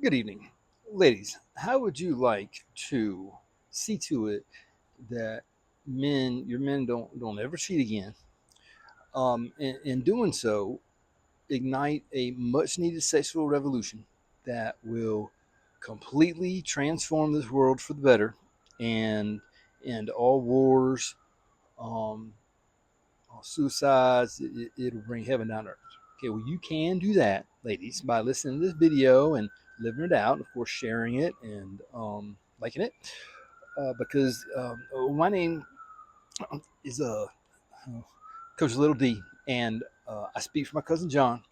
Good evening. Ladies, how would you like to see to it that your men don't ever cheat again? In doing so, ignite a much needed sexual revolution that will completely transform this world for the better and end all wars, um, all suicides. It'll bring heaven down to earth. Okay, well, you can do that, ladies, by listening to this video and living it out, and of course, sharing it and liking it. Because my name is Coach Little D, and I speak for my cousin John.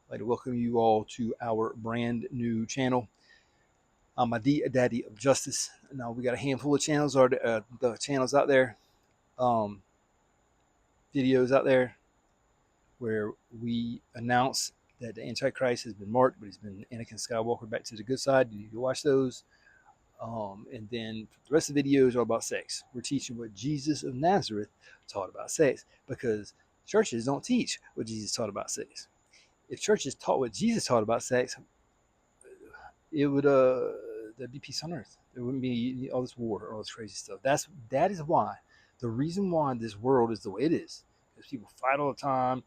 I'd like to welcome you all to our brand new channel. Almahdi, Daddi of Justus. Now we got a handful of channels, or the channels out there, um, videos out there where we announce that the Antichrist has been marked, but he's been Anakin Skywalker back to the good side. You need to watch those. And then the rest of the videos are about sex. We're teaching what Jesus of Nazareth taught about sex because churches don't teach what Jesus taught about sex. If churches taught what Jesus taught about sex, it would there'd be peace on earth. There wouldn't be all this war, all this crazy stuff. That is why the reason why this world is the way it is. Because people fight all the time,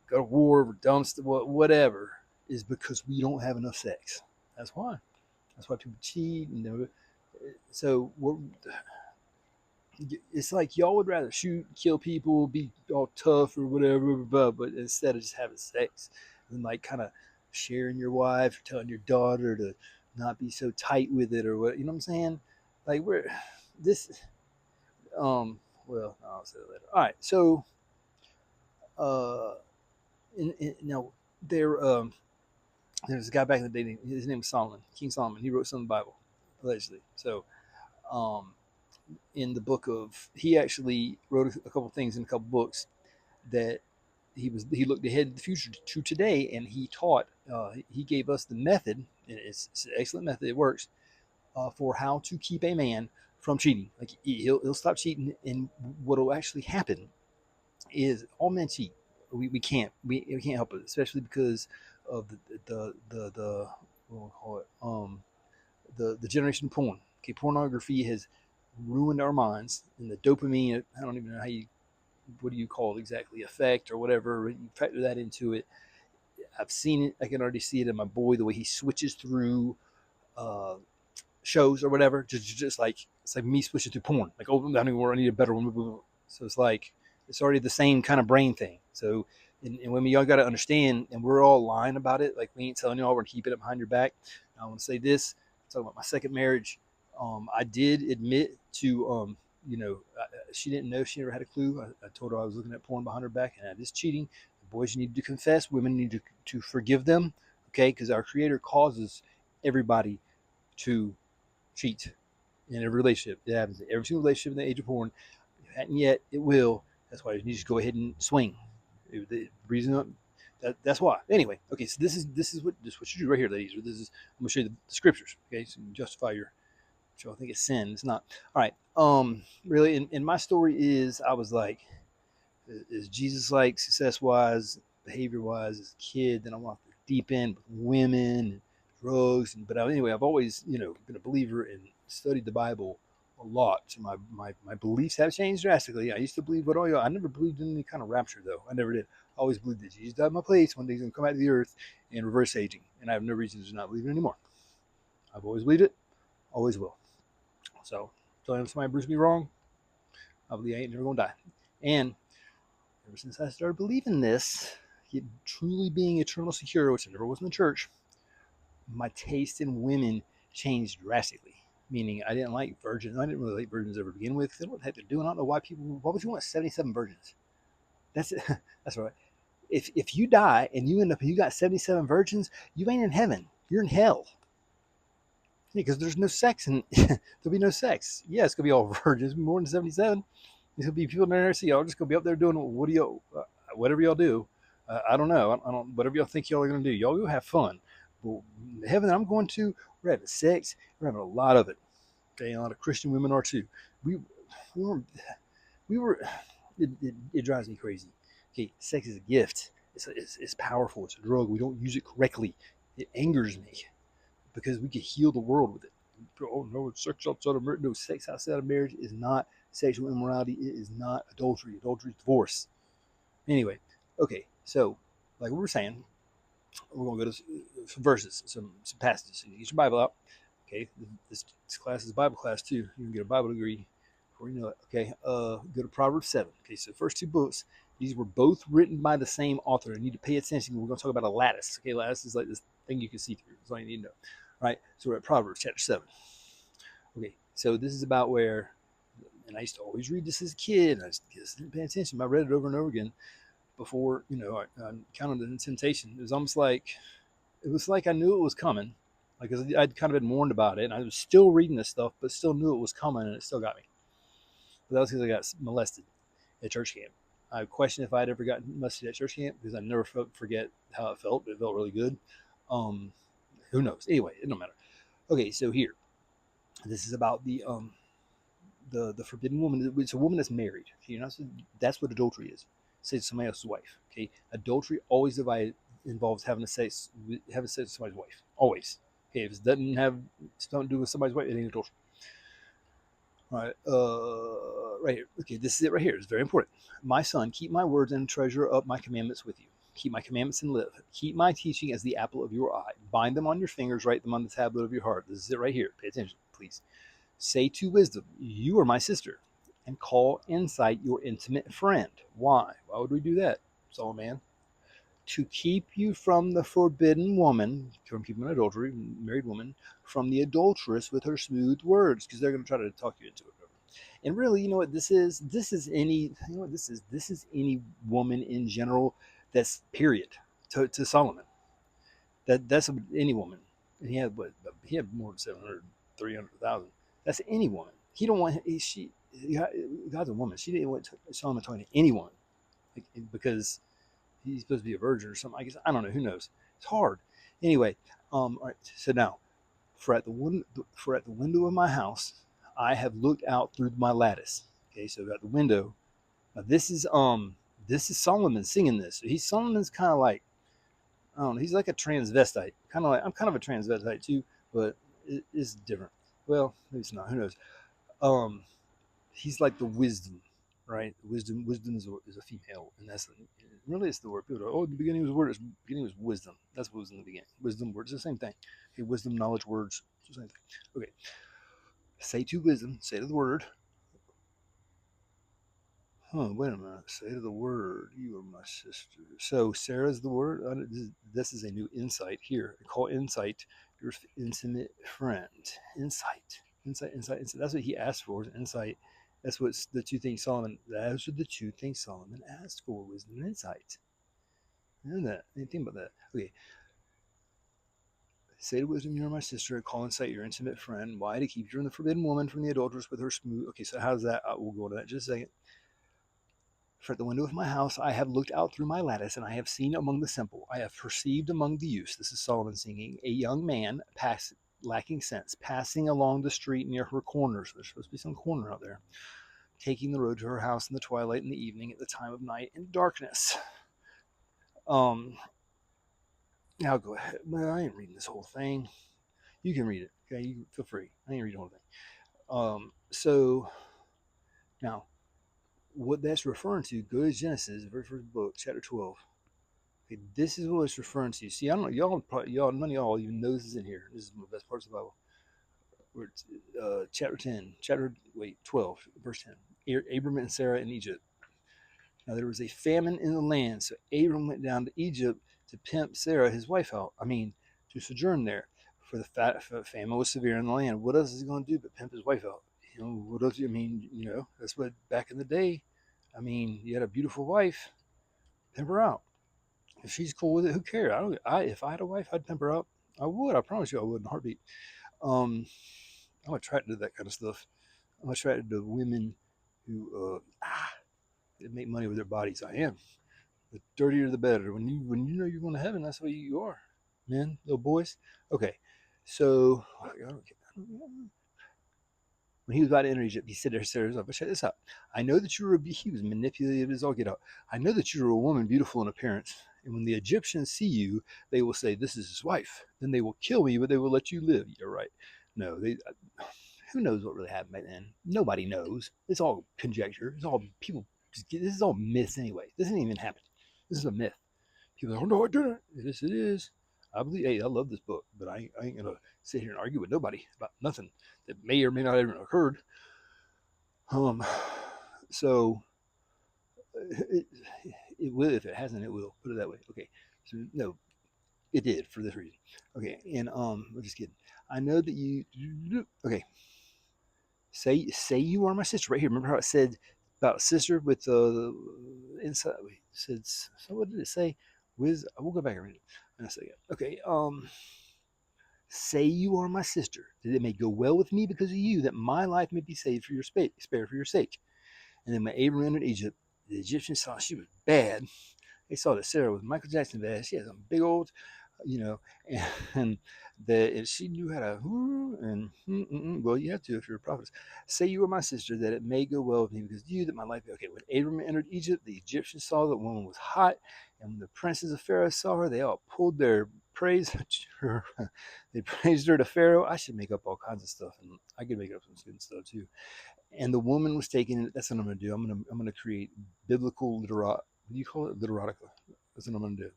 go to war, we're dumb, whatever, is because we don't have enough sex. That's why. That's why people cheat. So it's like y'all would rather shoot, kill people, be all tough or whatever, but instead of just having sex and like kind of sharing your wife or telling your daughter to not be so tight with it or what, you know what I'm saying? Like we're this. Well, I'll say that later. All right. So, uh, now there there's a guy back in the day. His name was Solomon, King Solomon. He wrote some of the Bible, allegedly. So, um, in the book of, he actually wrote a couple things in a couple books that he looked ahead to the future to today, and he taught. He gave us the method, and it's an excellent method. It works for how to keep a man from cheating. Like he'll stop cheating, and what will actually happen is all men cheat. We can't help it, especially because of the what do we call it the generation of porn. Okay, pornography has ruined our minds, and the dopamine. I don't even know how you what do you call it exactly, effect or whatever. You factor that into it. I've seen it. I can already see it in my boy the way he switches through uh, shows or whatever. Just like it's like me switching through porn. Like oh, I don't even I need a better one. So it's like it's already the same kind of brain thing. So and women, y'all got to understand, and we're all lying about it. Like we ain't telling y'all we're keeping it behind your back. I want to say this. I'm talking about my second marriage. I did admit to she didn't know, she never had a clue. I told her I was looking at porn behind her back, and that is cheating. Boys need to confess. Women need to forgive them. Okay, because our Creator causes everybody to cheat in every relationship. It happens in every single relationship in the age of porn. And yet it will. That's why you need to go ahead and swing. The reason that's why. Anyway, okay, so this is what you do right here, ladies. This is I'm gonna show you the scriptures. Okay, so you can justify your which I think it's sin. It's not. All right. Really, and my story is I was like, is Jesus like success wise, behavior wise as a kid? Then I went deep end with women and drugs. But anyway, I've always been a believer and studied the Bible a lot. So my beliefs have changed drastically. I used to believe what all y'all. I never believed in any kind of rapture though. I never did. I always believed that Jesus died in my place. One day he's gonna come out of the earth and reverse aging, and I have no reason to not believe it anymore. I've always believed it. Always will. So, if somebody proves me wrong, I believe I ain't never gonna die. And ever since I started believing this, truly being eternal secure, which I never was in the church, my taste in women changed drastically. Meaning, I didn't like virgins. I didn't really like virgins to ever begin with. They don't know what the heck they're doing. I don't know why people. Why would you want 77 virgins? That's it. That's right. If you die and you end up you got 77 virgins, you ain't in heaven. You're in hell. Because there's no sex and there'll be no sex. Yeah, it's gonna be all virgins, more than 77. There's gonna be people in there. So y'all just gonna be up there doing whatever y'all do. I don't know. I don't. Whatever y'all think y'all are gonna do, y'all go have fun. But the heaven that I'm going to, we're having sex. We're having a lot of it. Okay, a lot of Christian women are too. We, we were, we were. It drives me crazy. Okay, sex is a gift. It's powerful. It's a drug. We don't use it correctly. It angers me. because we could heal the world with it. Oh no, sex outside of marriage. No, sex outside of marriage is not sexual immorality. It is not adultery. Adultery is divorce. Anyway, okay, so like we were saying, we're going to go to some verses, some passages. So you get your Bible out. Okay, this class is a Bible class too. You can get a Bible degree before you know it. Okay, go to Proverbs 7. Okay, so the first two books, these were both written by the same author. You need to pay attention. We're going to talk about a lattice. Okay, lattice is like this thing you can see through. That's all you need to know. All right, so we're at Proverbs chapter 7. Okay, so this is about where, and I used to always read this as a kid. I just didn't pay attention. I read it over and over again before, I encountered the temptation. It was almost like, it was like I knew it was coming. Like I'd kind of been warned about it, and I was still reading this stuff, but still knew it was coming, and it still got me. But that was because I got molested at church camp. I questioned if I'd ever gotten molested at church camp because I never forget how it felt. But it felt really good. Who knows? Anyway, it don't matter. Okay, so here, this is about the forbidden woman. It's a woman that's married. That's what adultery is. Say to somebody else's wife. Okay, adultery always involves having sex with somebody's wife. Always. Okay, if it doesn't have something to do with somebody's wife, it ain't adultery. All right, right here. Okay, this is it right here. It's very important. My son, keep my words and treasure up my commandments with you. Keep my commandments and live. Keep my teaching as the apple of your eye. Bind them on your fingers, write them on the tablet of your heart. This is it right here. Pay attention, please. Say to wisdom, you are my sister, and call insight your intimate friend. Why? Why would we do that, Solomon? To keep you from the forbidden woman, from keeping an adultery, married woman, from the adulteress with her smooth words, because they're going to try to talk you into it. And really, you know what this is? This is any, you know what this is? This is any woman in general. That's period to Solomon. That's any woman. And he had what? He had more than 700, 300,000. That's any woman. He don't want God's a woman. She didn't want Solomon talking to anyone, like, because he's supposed to be a virgin or something. I guess I don't know. Who knows? It's hard. Anyway, all right. So now, for at the window of my house, I have looked out through my lattice. Okay, so at the window. Now this is Solomon singing this. So Solomon's kind of like, I don't know. He's like a transvestite. Kind of like I'm kind of a transvestite too, but it's different. Well, maybe it's not. Who knows? Um, he's like the wisdom, right? Wisdom is a female, and that's really it's the word. People go, oh, the beginning was a word. The beginning was wisdom. That's what was in the beginning. Wisdom, words, the same thing. Okay, wisdom, knowledge, words, the same thing. Okay, say to wisdom, say to the word. Wait a minute. Say to the word, you are my sister. So Sarah's the word. This is a new insight here. Call insight your intimate friend. Insight. That's what he asked for. Insight. That's what the two things Solomon. Those are the two things Solomon asked for: wisdom and insight. You know that? Think about that. Okay. Say to wisdom, you are my sister. Call insight your intimate friend. Why? To keep you from the forbidden woman, from the adulteress with her smooth. Okay. So how's that? We'll go into that in just a second. For at the window of my house I have looked out through my lattice, and I have seen among the simple, I have perceived among the youths, this is Solomon singing, a young man lacking sense, passing along the street near her corners. There's supposed to be some corner out there. Taking the road to her house in the twilight, in the evening, at the time of night, in darkness. Now go ahead. Well, I ain't reading this whole thing. You can read it. Okay, you feel free. I ain't reading the whole thing. So now, what that's referring to, go to Genesis, very first book, chapter 12. Okay, this is what it's referring to. See, I don't know, none of y'all even know this is in here. This is one of the best parts of the Bible. Chapter 12, verse 10. Abram and Sarah in Egypt. Now there was a famine in the land, so Abram went down to Egypt to pimp Sarah, his wife, out. To sojourn there. For the famine was severe in the land. What else is he going to do but pimp his wife out? What else? That's what back in the day. You had a beautiful wife, pimp her out. If she's cool with it, who cares? If I had a wife, I'd pimp her out. I would. I promise you, I would in a heartbeat. I'm attracted to that kind of stuff. I'm attracted to women who make money with their bodies. I am. The dirtier, the better. When you know you're going to heaven, that's what you are, men, little boys. Okay, so when he was about to enter Egypt, he said to Sarah, but check this out. I know that he was manipulative as all get out. I know that you are a woman beautiful in appearance And when the Egyptians see you, they will say, "This is his wife." Then they will kill me, but they will let you live. You're right. No, they. Who knows what really happened back then? Nobody knows. It's all conjecture. It's all people. This is all myths anyway. This didn't even happen. This is a myth. People are like, "Oh no, I didn't." Yes, it is. I believe. Hey, I love this book, but I ain't gonna sit here and argue with nobody about nothing that may or may not have even occurred. Um, so it, it will, if it hasn't, it will. Put it that way. Okay. So no, it did for this reason. Okay, and I'm just kidding. I know that you. Okay, say you are my sister right here. Remember how it said about sister with the inside? It said, so what did it say? We'll go back and read it in a second. Okay. Say you are my sister, that it may go well with me because of you, that my life may be saved for your spare for your sake. And then when Abram entered Egypt, the Egyptians saw she was bad. They saw that Sarah was Michael Jackson bad. She had some big old, you know, and that she knew how to, well, you have to if you're a prophet. Say you are my sister, that it may go well with me because of you, that my life be okay. When Abram entered Egypt, the Egyptians saw that woman was hot, and when the princes of Pharaoh saw her, they all pulled their praise. They praised her to Pharaoh. I should make up all kinds of stuff, and I could make up some good stuff too. And the woman was taken. That's what I'm going to do. I'm going to create biblical literati. What do you call it? Literotica. That's what I'm going to do.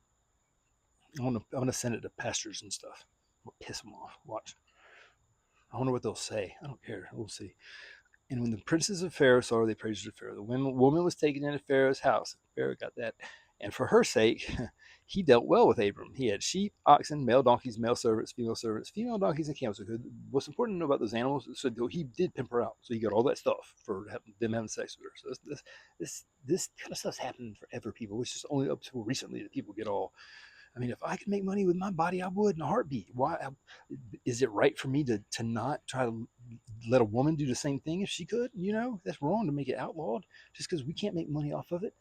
I'm going to send it to pastors and stuff. I'm going to piss them off. Watch. I wonder what they'll say. I don't care. We'll see. And when the princes of Pharaoh saw her, they praised her to Pharaoh. The woman was taken into Pharaoh's house. Pharaoh got that. And for her sake, he dealt well with Abram. He had sheep, oxen, male donkeys, male servants, female donkeys, and camels. So what's important to know about those animals? So he did pimp her out. So he got all that stuff for them having sex with her. So this kind of stuff's happened forever, people. It's just only up to recently that people get all. I mean, if I could make money with my body, I would in a heartbeat. Why is it right for me to not try to let a woman do the same thing if she could? You know, that's wrong to make it outlawed just because we can't make money off of it.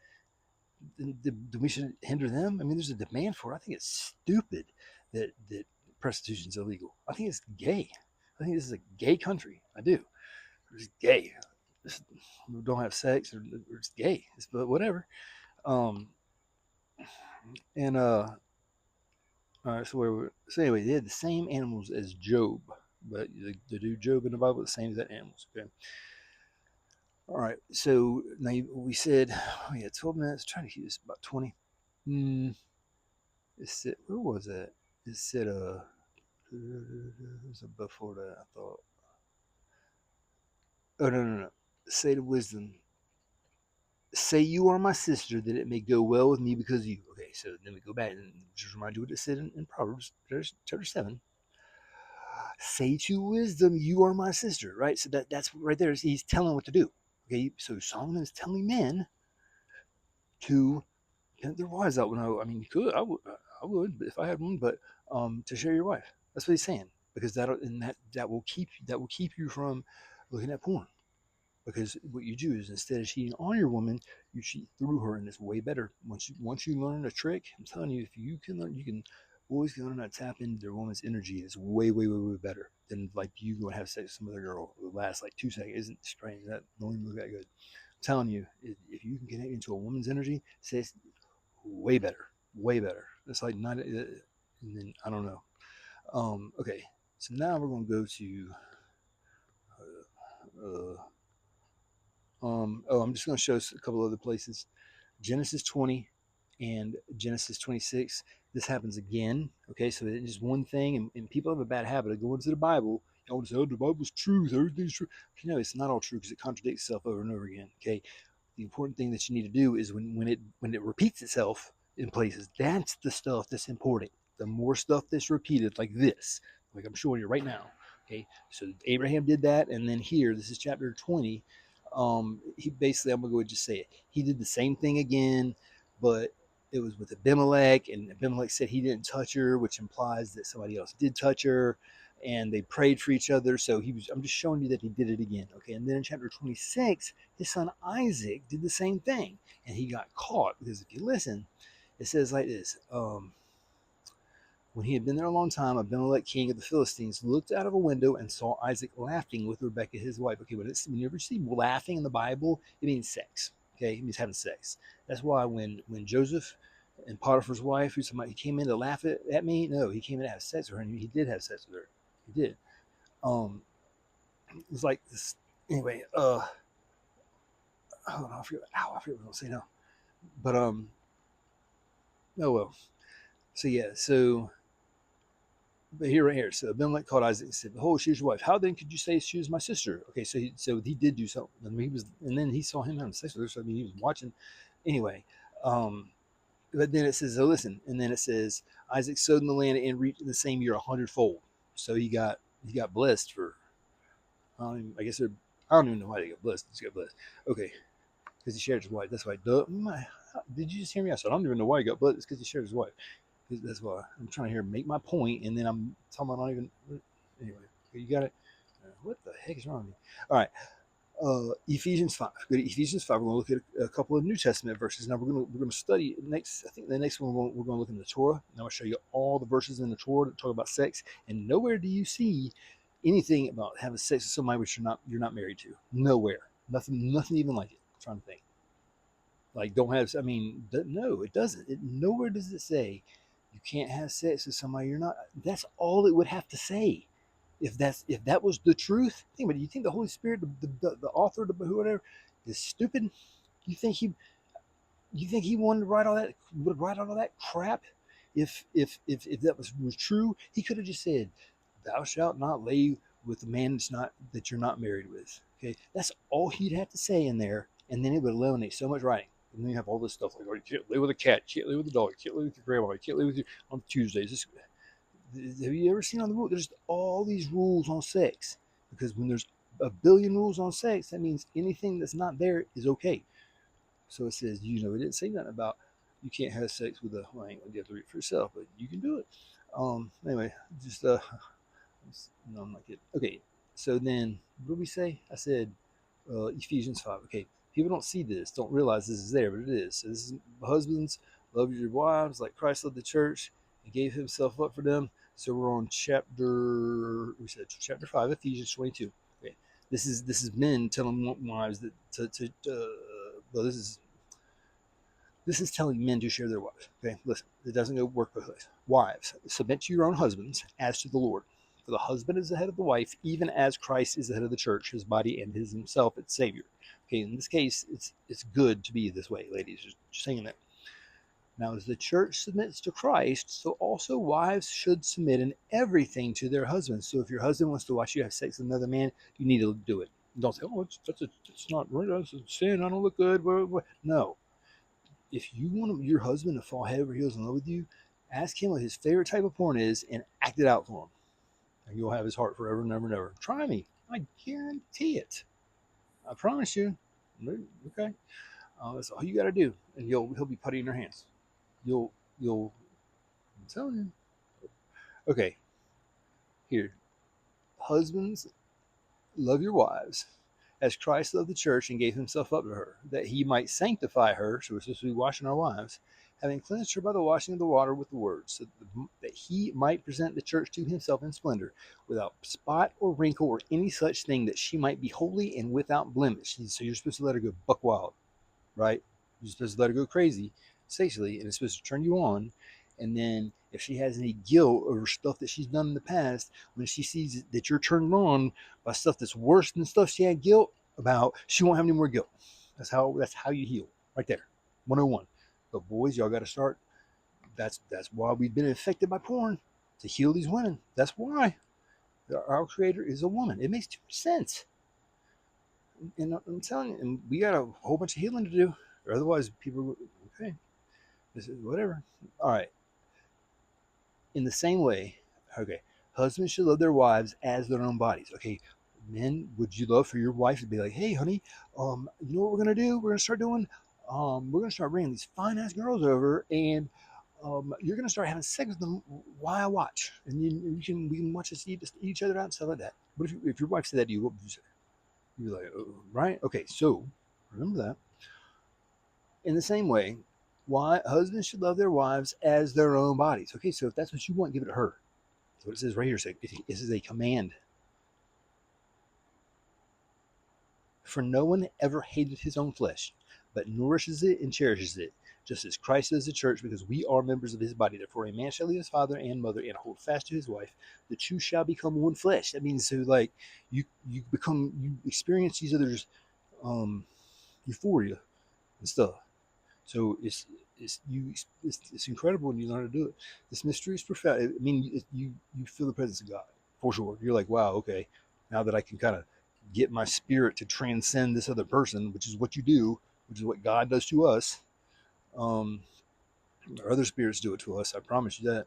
Then we should hinder them. I mean, there's a demand for it. I think it's stupid that prostitution is illegal. I think it's gay. I think this is a gay country. I do. It's gay. It's, we don't have sex or it's gay. It's whatever. Um, and All right, so anyway, they had the same animals as Job, but the dude Job in the Bible, the same as that animals. Okay. All right, so now we said, oh yeah, 12 minutes. Trying to keep this about 20. It said, where was that? It said, it was before that, I thought. Oh, no. Say to wisdom, say you are my sister, that it may go well with me because of you. Okay, so then we go back and just remind you what it said in Proverbs chapter 7. Say to wisdom, you are my sister, right? So that's right there. He's telling what to do. Okay, so Solomon is telling men to get their wives out. I mean, you could, I would, if I had one, but to share your wife. That's what he's saying, because that will keep you from looking at porn. Because what you do is, instead of cheating on your woman, you cheat through her, and it's way better. Once you learn a trick, I'm telling you, if you can learn, you can always learn how to tap into their woman's energy. It's way better than like you go and have sex with some other girl. It lasts like 2 seconds. Isn't strange? That don't even look that good. I'm telling you, if you can connect into a woman's energy, it's way better, way better. It's like not, and then I don't know. Okay, so now we're gonna go to. I'm just going to show us a couple other places. Genesis 20 and Genesis 26. This happens again. Okay, so it's just one thing, and people have a bad habit of going to the Bible. You always say, oh, the Bible's truth, everything's true. You know, it's not all true because it contradicts itself over and over again. Okay, the important thing that you need to do is when it repeats itself in places, that's the stuff that's important. The more stuff that's repeated, like this, like I'm showing you right now. Okay, so Abraham did that, and then here, this is chapter 20. He basically, I'm gonna go and just say it. He did the same thing again, but it was with Abimelech, and Abimelech said he didn't touch her, which implies that somebody else did touch her, and they prayed for each other. So I'm just showing you that he did it again. Okay, and then in chapter 26, his son Isaac did the same thing, and he got caught, because if you listen, it says like this. When he had been there a long time, Abimelech, king of the Philistines, looked out of a window and saw Isaac laughing with Rebekah, his wife. Okay, when you ever see laughing in the Bible, it means sex. Okay, it means having sex. That's why when Joseph And Potiphar's wife, who's somebody, he came in to laugh at me. No, he came in to have sex with her, and he did have sex with her. He did. It was like this. Anyway, hold on, I forget what I was gonna say now. But oh well. So yeah, so but here right here. So Abimelech called Isaac and said, "Behold, she's your wife. How then could you say she was my sister?" Okay, so he did do something. I mean, and then he saw him having sex with her. So I mean, he was watching. Anyway, um, but then it says, "Oh, listen," and then it says, "Isaac sowed in the land and reaped in the same year 100-fold." So he got blessed for. I guess I don't even know why they got blessed. He got blessed. Okay, because he shared his wife. That's why. Duh. Did you just hear me? I said, I don't even know why he got blessed. It's because he shared his wife. That's why I'm trying to hear make my point, and then I'm talking about not even. Anyway, you got it. What the heck is wrong with me? All right. Ephesians 5. Go to Ephesians 5. We're going to look at a couple of New Testament verses. Now we're going to study next. I think the next one we're going to look in the Torah. And I'm going to show you all the verses in the Torah that talk about sex. And nowhere do you see anything about having sex with somebody which you're not married to. Nowhere. Nothing even like it. I'm trying to think. Like don't have. I mean, no, it doesn't. Nowhere does it say you can't have sex with somebody you're not. That's all it would have to say. If that was the truth, think about it. You think the Holy Spirit, the author, whoever, is stupid? You think he wanted to write all that would write all that crap? If that was true, he could have just said, "Thou shalt not lay with a man that you're not married with." Okay, that's all he'd have to say in there, and then it would eliminate so much writing. And then you have all this stuff like, "Oh, you can't lay with a cat, you can't lay with a dog, you can't lay with your grandma, you can't lay with your on Tuesdays." Have you ever seen on the rule? There's all these rules on sex because when there's a billion rules on sex, that means anything that's not there is okay. So it says, it didn't say nothing about you can't have sex with a. Well, I ain't gonna have to read it for yourself, but you can do it. Anyway, just no, I'm not kidding. Okay, so then what did we say? I said Ephesians 5. Okay, people don't see this, don't realize this is there, but it is. So this is husbands, love your wives like Christ loved the church and gave himself up for them. So we're on chapter 5, Ephesians 22. Okay, this is men telling wives that well, this is telling men to share their wives. Okay, listen, it doesn't go work both ways. Wives, submit to your own husbands as to the Lord. For the husband is the head of the wife, even as Christ is the head of the church, his body, and his himself its Savior. Okay, in this case, it's good to be this way, ladies. Just saying that. Now, as the church submits to Christ, so also wives should submit in everything to their husbands. So if your husband wants to watch you have sex with another man, you need to do it. Don't say, "Oh, it's not right. That's a sin. I don't look good." No, if you want your husband to fall head over heels in love with you, ask him what his favorite type of porn is and act it out for him. And you'll have his heart forever and ever and ever. Try me. I guarantee it. I promise you. Okay. That's all you got to do. And he'll be putty in your hands. You'll, I'm telling you. Okay. Here. Husbands, love your wives as Christ loved the church and gave himself up to her, that he might sanctify her, so we're supposed to be washing our wives, having cleansed her by the washing of the water with the word, so that he might present the church to himself in splendor, without spot or wrinkle or any such thing, that she might be holy and without blemish. So you're supposed to let her go buck wild, right? You're supposed to let her go crazy sexually, and it's supposed to turn you on. And then if she has any guilt over stuff that she's done in the past, when she sees that you're turned on by stuff that's worse than stuff she had guilt about, she won't have any more guilt. That's how you heal, right there. 101. But boys, y'all got to start. That's why we've been infected by porn, to heal these women. That's why our creator is a woman. It makes too much sense. And I'm telling you, and we got a whole bunch of healing to do. Or otherwise, people, okay, this is whatever. All right. In the same way, okay, husbands should love their wives as their own bodies. Okay, men, would you love for your wife to be like, "Hey, honey, you know what we're gonna do? We're gonna start doing, we're gonna start bringing these fine ass girls over, and you're gonna start having sex with them while I watch, and we can watch us eat each other out and stuff like that." But if your wife said that to you, what would you say? You'd be like, "Oh, right, okay." So remember that. In the same way, why husbands should love their wives as their own bodies. Okay, so if that's what you want, give it to her. That's what it says right here. This is a command. For no one ever hated his own flesh, but nourishes it and cherishes it, just as Christ is the church, because we are members of his body. Therefore, a man shall leave his father and mother and hold fast to his wife. The two shall become one flesh. That means so like you experience these others euphoria and stuff. So it's incredible when you learn to do it. This mystery is profound. I mean, you feel the presence of God for sure. You're like, wow, okay, now that I can kind of get my spirit to transcend this other person, which is what you do, which is what God does to us. Um, our other spirits do it to us. I promise you that.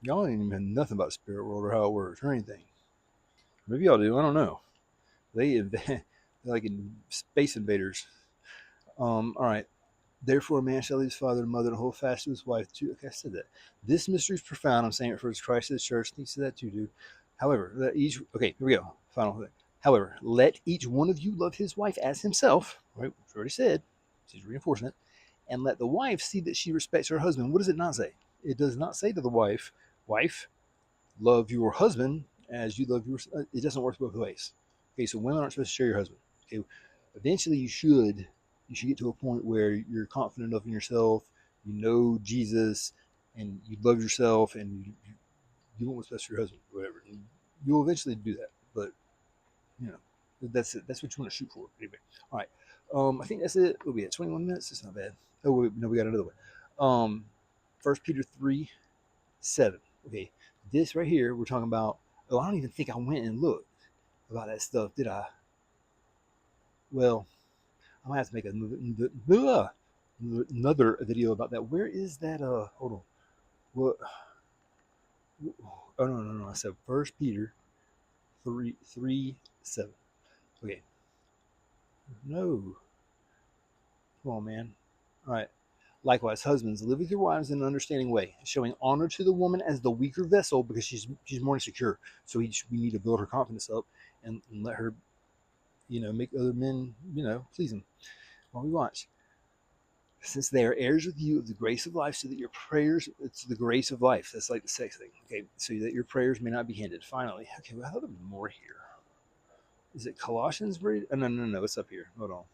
Y'all ain't even know nothing about the spirit world or how it works or anything. Maybe y'all do. I don't know. They're like in Space Invaders. All right. Therefore, a man shall leave his father and mother and hold fast to his wife. Too. Okay, I said that. This mystery is profound. I'm saying it for Christ of the church. He said that too, dude. However, let each. Okay, here we go. Final thing. However, let each one of you love his wife as himself. Right? Which I already said. She's reinforcing it. And let the wife see that she respects her husband. What does it not say? It does not say to the wife, love your husband as you love your. It doesn't work both ways. Okay, so women aren't supposed to share your husband. Okay, eventually you should get to a point where you're confident enough in yourself, you know Jesus, and you love yourself, and you want what's best for your husband, whatever. And you'll eventually do that, but you know that's it. That's what you want to shoot for. Anyway, all right. I think that's it. We'll be at 21 minutes. It's not bad. Oh wait, no, we got another one. 1 Peter 3:7. Okay, this right here we're talking about. Oh, I don't even think I went and looked about that stuff, did I? Well, I might have to make another video about that. Where is that? Hold on. What? Oh no! I said 1 Peter 3:7. Okay. No. Come on, man. All right. Likewise, husbands, live with your wives in an understanding way, showing honor to the woman as the weaker vessel because she's more insecure. So we need to build her confidence up and let her, make other men, please them while we watch. Since they are heirs with you of the grace of life, so that your prayers, it's the grace of life. That's like the sex thing. Okay, so that your prayers may not be hindered. Finally, okay, well, I thought there was more here. Is it Colossians? Oh, no, it's up here. Hold on.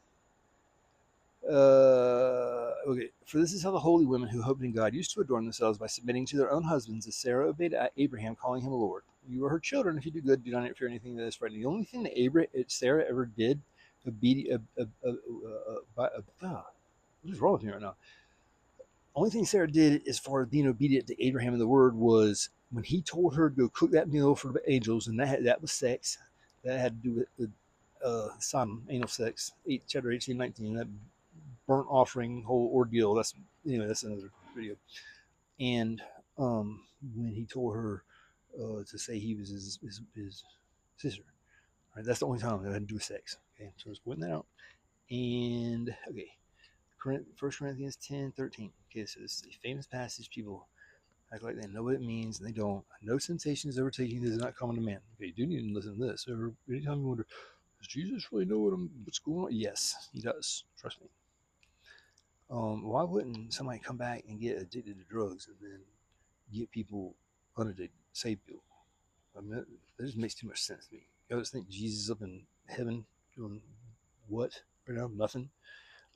Okay, for this is how the holy women who hoped in God used to adorn themselves by submitting to their own husbands, as Sarah obeyed Abraham, calling him a Lord. You are her children if you do good, do not fear anything that is frightening. The only thing that Sarah ever did, what is wrong with me right now? Only thing Sarah did as far as being obedient to Abraham and the word was when he told her to go cook that meal for the angels, and that was sex. That had to do with Sodom, anal sex, chapter 18, 19, that burnt offering whole ordeal. That's another video. And when he told her to say he was his sister, right? That's the only time that had to do with sex. Okay, so let's point that out. And okay, 1 Corinthians 10:13. Okay, so this is a famous passage. People act like they know what it means, and they don't. No temptation is overtaking that is not common to man. Okay, you do need to listen to this. Or anytime you wonder, does Jesus really know what's going on? Yes, he does. Trust me. Why wouldn't somebody come back and get addicted to drugs and then get people unaddicted, save people? I mean, that just makes too much sense to me. You just think Jesus is up in heaven doing what right now? Nothing.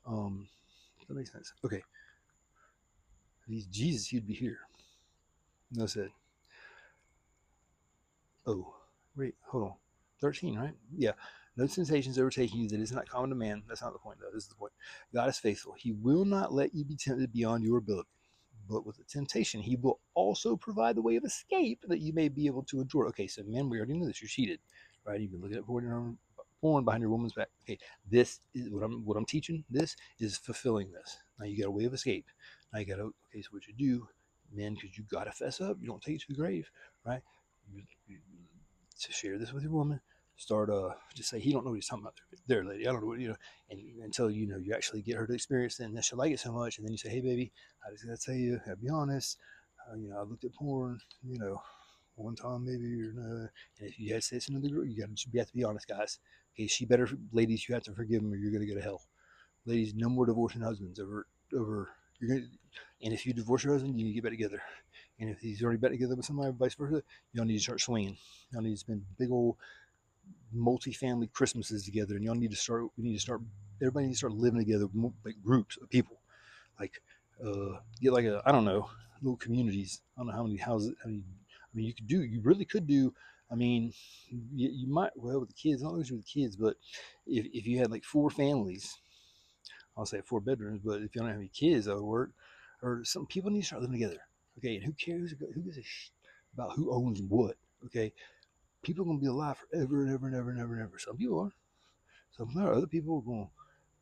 That makes sense. Okay, if he's Jesus, he'd be here. No said. Oh, wait, hold on. 13, right? Yeah. No temptations overtaking you that is not common to man. That's not the point, though. This is the point. God is faithful. He will not let you be tempted beyond your ability. But with the temptation, he will also provide the way of escape that you may be able to endure. Okay, so men, we already know this. You're cheated, right? You've been looking at porn behind your woman's back. Okay, this is what I'm teaching. This is fulfilling this. Now you got a way of escape. Now you got to. Okay, so what you do, men, because you got to fess up. You don't take it to the grave, right? To share this with your woman, start just say he don't know what he's talking about there, lady. I don't know what and until you actually get her to experience it, and then she'll like it so much, and then you say, hey baby, I just gotta tell you, I'll be honest, I looked at porn, one time maybe or no, and if you had sex with another girl, you have to be honest, guys. Okay, she better, ladies, you have to forgive him or you're gonna go to hell. Ladies, no more divorcing husbands over you're gonna, and if you divorce your husband, you need to get back together. And if he's already back together with somebody, vice versa, y'all need to start swinging. Y'all need to spend big old multi-family Christmases together, and y'all need to start. We need to start. Everybody needs to start living together, like groups of people, like get like a, I don't know, little communities. I don't know how many houses. I mean, you could do. You really could do. I mean, you might, well, with the kids, not always with the kids, but if you had like four families, I'll say four bedrooms, but if you don't have any kids, that would work. Or some people need to start living together. Okay, and who cares? Who gives a about who owns what? Okay, people are gonna be alive forever and ever and ever and ever and ever. Some people are. Some are. Other people are gonna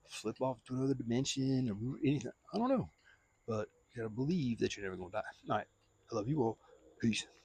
flip off to another dimension or anything. I don't know, but you gotta believe that you're never gonna die. All right, I love you all. Peace.